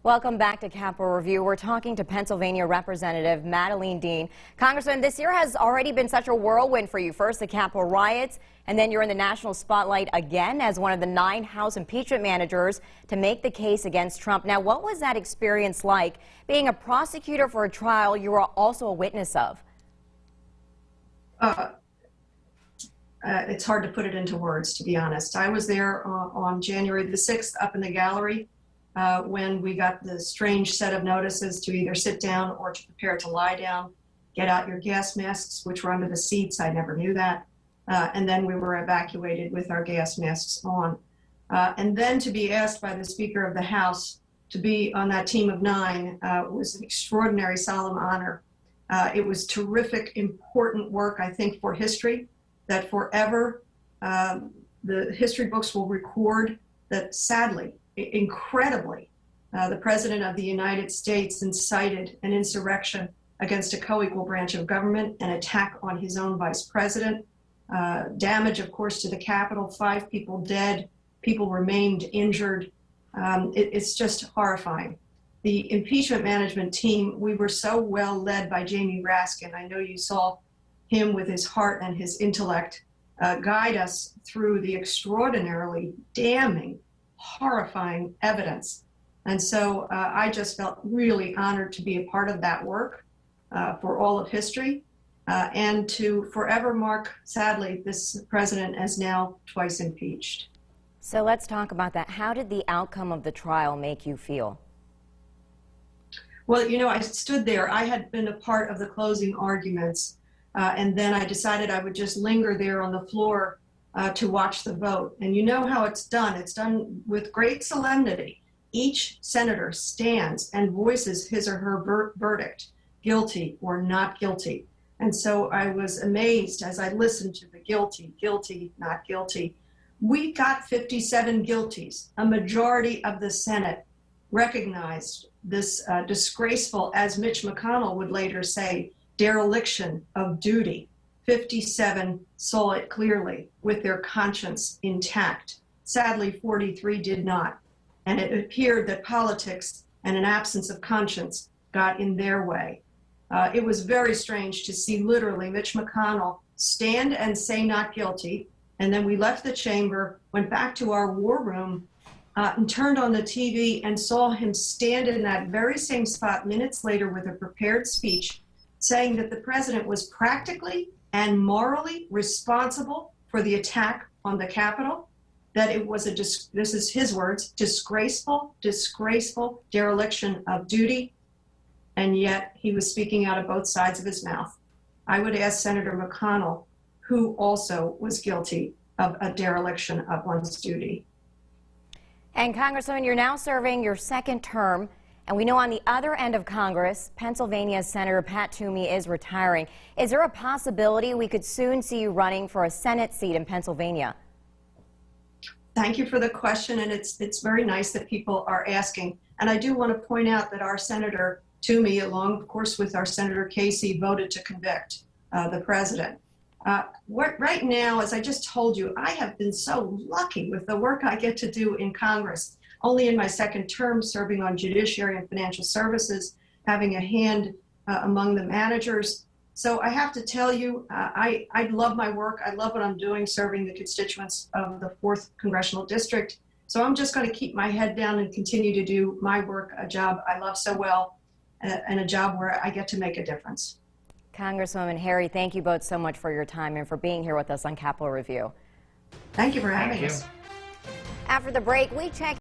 Welcome back to Capitol Review. We're talking to Pennsylvania Representative Madeleine Dean. Congressman, this year has already been such a whirlwind for you. First, the Capitol riots, and then you're in the national spotlight again as one of the 9 House impeachment managers to make the case against Trump. Now, what was that experience like, being a prosecutor for a trial you were also a witness of? It's hard to put it into words, to be honest. I was there on January the 6th up in the gallery when we got the strange set of notices to either sit down or to prepare to lie down, get out your gas masks, which were under the seats. I never knew that. And then we were evacuated with our gas masks on. And then to be asked by the Speaker of the House to be on that team of 9 was an extraordinary, solemn honor. It was terrific, important work, I think, for history, that forever the history books will record that, sadly, incredibly, the President of the United States incited an insurrection against a co-equal branch of government, an attack on his own vice president, damage, of course, to the Capitol, 5 people dead, people remained injured. It's just horrifying. The impeachment management team, we were so well led by Jamie Raskin. I know you saw him with his heart and his intellect guide us through the extraordinarily damning, horrifying evidence. And so I just felt really honored to be a part of that work for all of history and to forever mark, sadly, this president as now twice impeached. So let's talk about that. How did the outcome of the trial make you feel? Well, you know, I stood there. I had been a part of the closing arguments, and then I decided I would just linger there on the floor to watch the vote. And you know how it's done. It's done with great solemnity. Each senator stands and voices his or her verdict, guilty or not guilty. And so I was amazed as I listened to the guilty, guilty, not guilty. We got 57 guilties. A majority of the Senate recognized this disgraceful, as Mitch McConnell would later say, dereliction of duty. 57 saw it clearly with their conscience intact. Sadly, 43 did not. And it appeared that politics and an absence of conscience got in their way. It was very strange to see literally Mitch McConnell stand and say not guilty. And then we left the chamber, went back to our war room, and turned on the TV and saw him stand in that very same spot minutes later with a prepared speech saying that the president was practically and morally responsible for the attack on the Capitol, that it was this is his words, disgraceful dereliction of duty, and yet he was speaking out of both sides of his mouth. I would ask Senator McConnell, who also was guilty of a dereliction of one's duty. And Congresswoman, you're now serving your 2nd term, and we know on the other end of Congress, Pennsylvania's Senator Pat Toomey is retiring. Is there a possibility we could soon see you running for a Senate seat in Pennsylvania? Thank you for the question, and it's very nice that people are asking. And I do want to point out that our Senator Toomey, along, of course, with our Senator Casey, voted to convict the president. Right now, as I just told you, I have been so lucky with the work I get to do in Congress. Only in my 2nd term, serving on Judiciary and Financial Services, having a hand among the managers. So I have to tell you, I love my work. I love what I'm doing, serving the constituents of the 4th Congressional District. So I'm just going to keep my head down and continue to do my work, a job I love so well, and a job where I get to make a difference. Congresswoman Harry, thank you both so much for your time and for being here with us on Capitol Review. Thank you for having us. After the break, we check